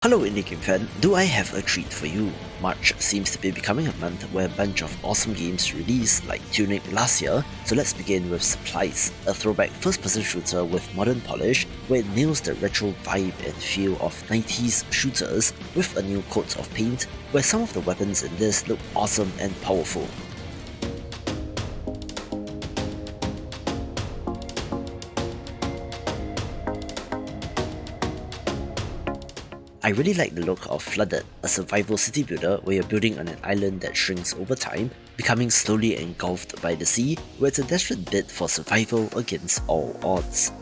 Hello Indie Game fan, do I have a treat for you? March seems to be becoming a month where a bunch of awesome games released like Tunic last year, so let's begin with Supplice, a throwback first-person shooter with modern polish where it nails the retro vibe and feel of 90s shooters with a new coat of paint where some of the weapons in this look awesome and powerful. I really like the look of Flooded, a survival city builder where you're building on an island that shrinks over time, becoming slowly engulfed by the sea, where it's a desperate bid for survival against all odds.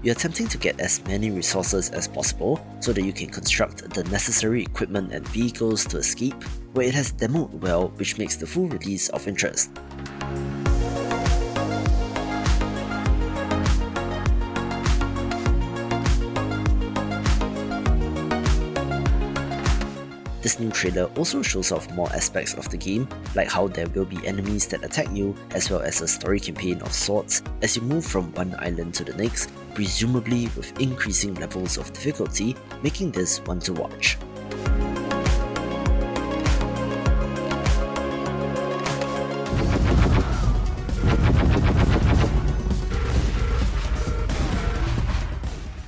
You're attempting to get as many resources as possible so that you can construct the necessary equipment and vehicles to escape, where it has demoed well, which makes the full release of interest. This new trailer also shows off more aspects of the game, like how there will be enemies that attack you, as well as a story campaign of sorts as you move from one island to the next, presumably with increasing levels of difficulty, making this one to watch.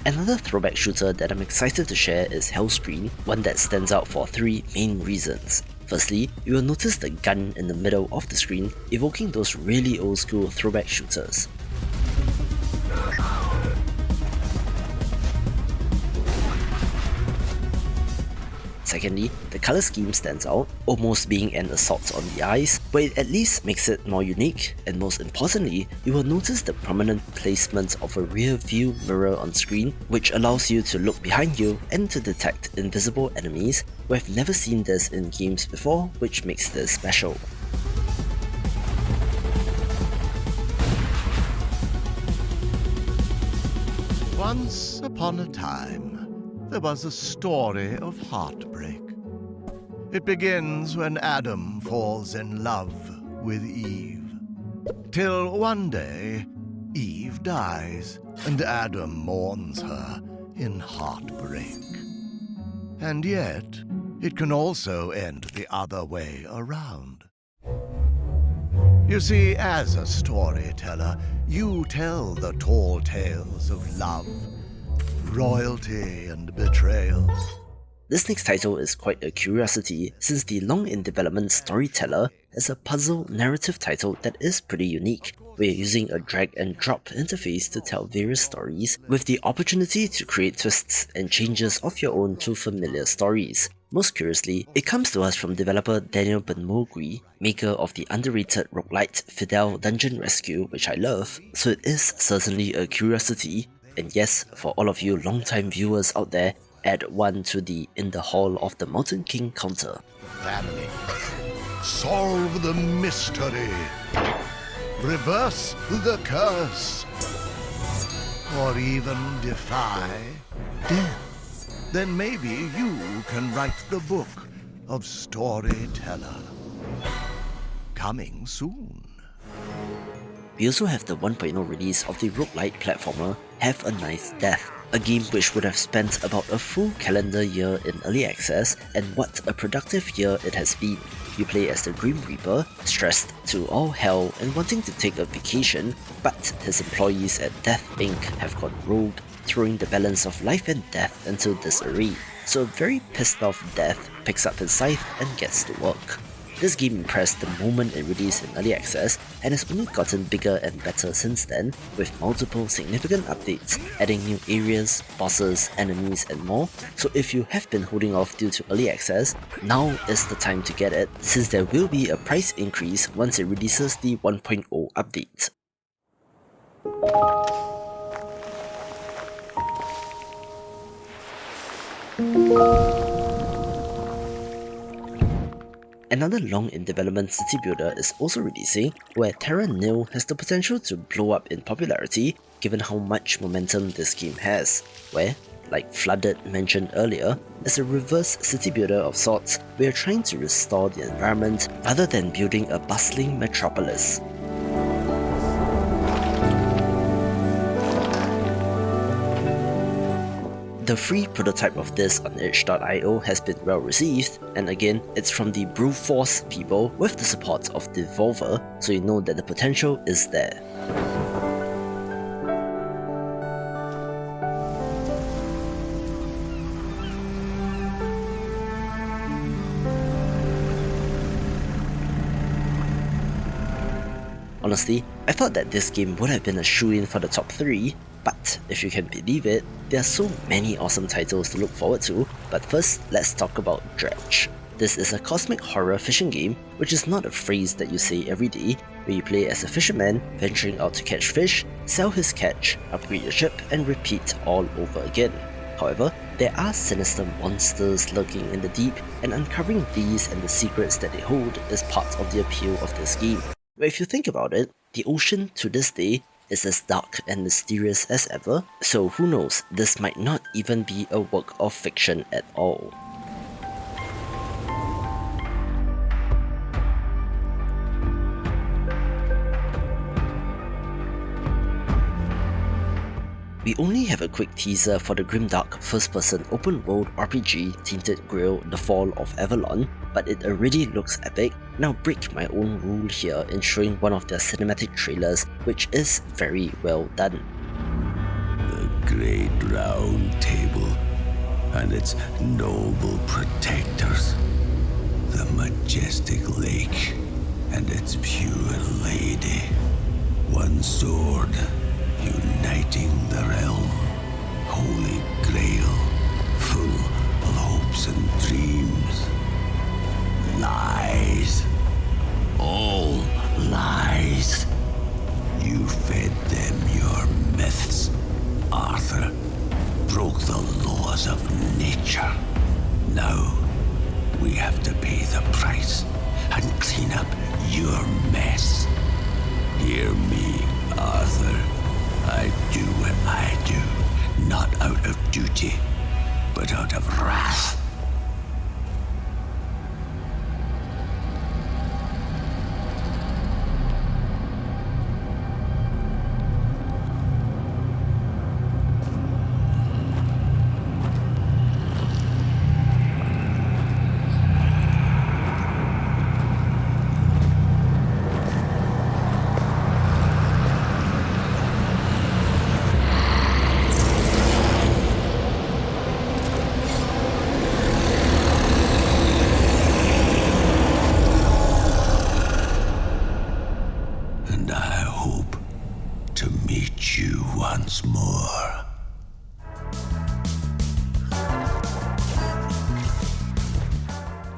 Another throwback shooter that I'm excited to share is Hellscreen, one that stands out for three main reasons. Firstly, you will notice the gun in the middle of the screen, evoking those really old school throwback shooters. Secondly, the colour scheme stands out, almost being an assault on the eyes, but it at least makes it more unique, and most importantly, you will notice the prominent placement of a rear view mirror on screen, which allows you to look behind you and to detect invisible enemies. We've never seen this in games before, which makes this special. Once upon a time, there was a story of heartbreak. It begins when Adam falls in love with Eve. Till one day, Eve dies, and Adam mourns her in heartbreak. And yet, it can also end the other way around. You see, as a storyteller, you tell the tall tales of love, royalty and betrayal. This next title is quite a curiosity since the long-in-development Storyteller is a puzzle narrative title that is pretty unique. We are using a drag-and-drop interface to tell various stories with the opportunity to create twists and changes of your own to familiar stories. Most curiously, it comes to us from developer Daniel Benmogui, maker of the underrated roguelite Fidel Dungeon Rescue, which I love, so it is certainly a curiosity. And yes, for all of you long-time viewers out there, add one to the In the Hall of the Mountain King counter. Family. Solve the mystery. Reverse the curse. Or even defy death. Then maybe you can write the book of Storyteller. Coming soon. We also have the 1.0 release of the roguelite platformer Have a Nice Death, a game which would have spent about a full calendar year in early access, and what a productive year it has been. You play as the Grim Reaper, stressed to all hell and wanting to take a vacation, but his employees at Death Inc. have gone rogue, throwing the balance of life and death into disarray. So a very pissed off Death picks up his scythe and gets to work. This game impressed the moment it released in early access and has only gotten bigger and better since then, with multiple significant updates, adding new areas, bosses, enemies and more. So if you have been holding off due to early access, now is the time to get it, since there will be a price increase once it releases the 1.0 update. Another long-in-development city builder is also releasing, where Terra Nil has the potential to blow up in popularity given how much momentum this game has, where, like Flooded mentioned earlier, as a reverse city builder of sorts, we are trying to restore the environment rather than building a bustling metropolis. The free prototype of this on itch.io has been well received, and again, it's from the Brewforce people with the support of Devolver, so you know that the potential is there. Honestly, I thought that this game would have been a shoo-in for the top 3, but if you can believe it, there are so many awesome titles to look forward to. But first, let's talk about DREDGE. This is a cosmic horror fishing game, which is not a phrase that you say every day, where you play as a fisherman venturing out to catch fish, sell his catch, upgrade your ship, and repeat all over again. However, there are sinister monsters lurking in the deep, and uncovering these and the secrets that they hold is part of the appeal of this game. But if you think about it, the ocean to this day is as dark and mysterious as ever, so who knows, this might not even be a work of fiction at all. We only have a quick teaser for the grimdark first-person open-world RPG Tainted Grail: The Fall of Avalon, but it already looks epic, and I'll break my own rule here in showing one of their cinematic trailers, which is very well done. The great round table and its noble protectors, the majestic lake and its pure lady, one sword uniting the realm, holy grail, full of hopes and dreams. Lies. All lies. You fed them your myths, Arthur. Broke the laws of nature. Now, we have to pay the price and clean up your mess. Hear me, Arthur. I do what I do, not out of duty, but out of wrath. Once more.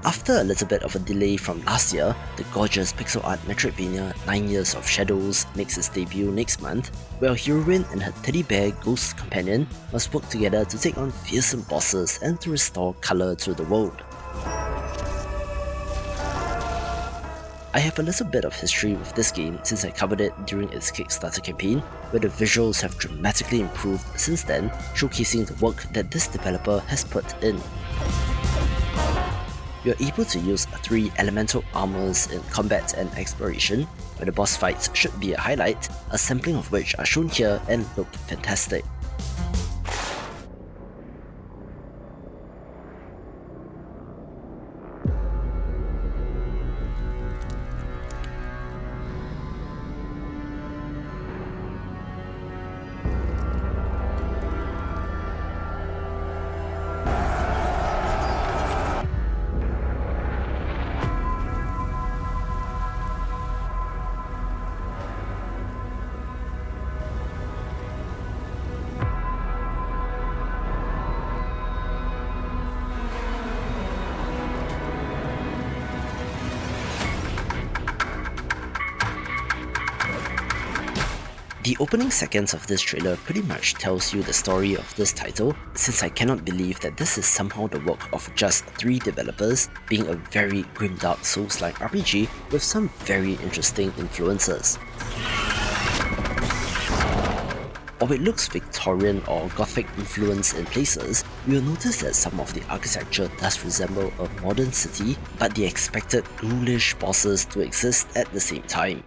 After a little bit of a delay from last year, the gorgeous pixel art Metroidvania 9 Years of Shadows makes its debut next month, where a heroine and her teddy bear ghost companion must work together to take on fearsome bosses and to restore colour to the world. I have a little bit of history with this game since I covered it during its Kickstarter campaign, where the visuals have dramatically improved since then, showcasing the work that this developer has put in. You're able to use 3 elemental armors in combat and exploration, where the boss fights should be a highlight, a sampling of which are shown here and look fantastic. The opening seconds of this trailer pretty much tells you the story of this title, since I cannot believe that this is somehow the work of just 3 developers, being a very grimdark Souls-like RPG with some very interesting influences. While it looks Victorian or Gothic influence in places, you will notice that some of the architecture does resemble a modern city, but the expected ghoulish bosses do exist at the same time.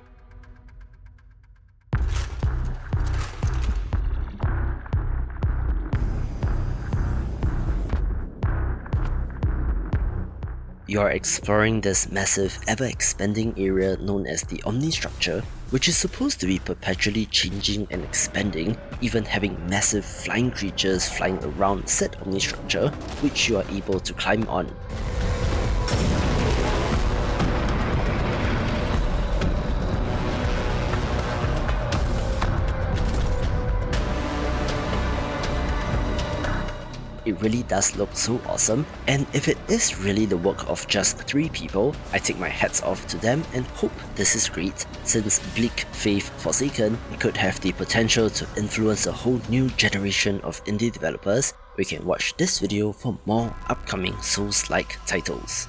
You are exploring this massive, ever-expanding area known as the Omnistructure, which is supposed to be perpetually changing and expanding, even having massive flying creatures flying around said Omnistructure, which you are able to climb on. It really does look so awesome, and if it is really the work of just 3 people, I take my hats off to them and hope this is great, since Bleak Faith Forsaken could have the potential to influence a whole new generation of indie developers. We can watch this video for more upcoming Souls-like titles.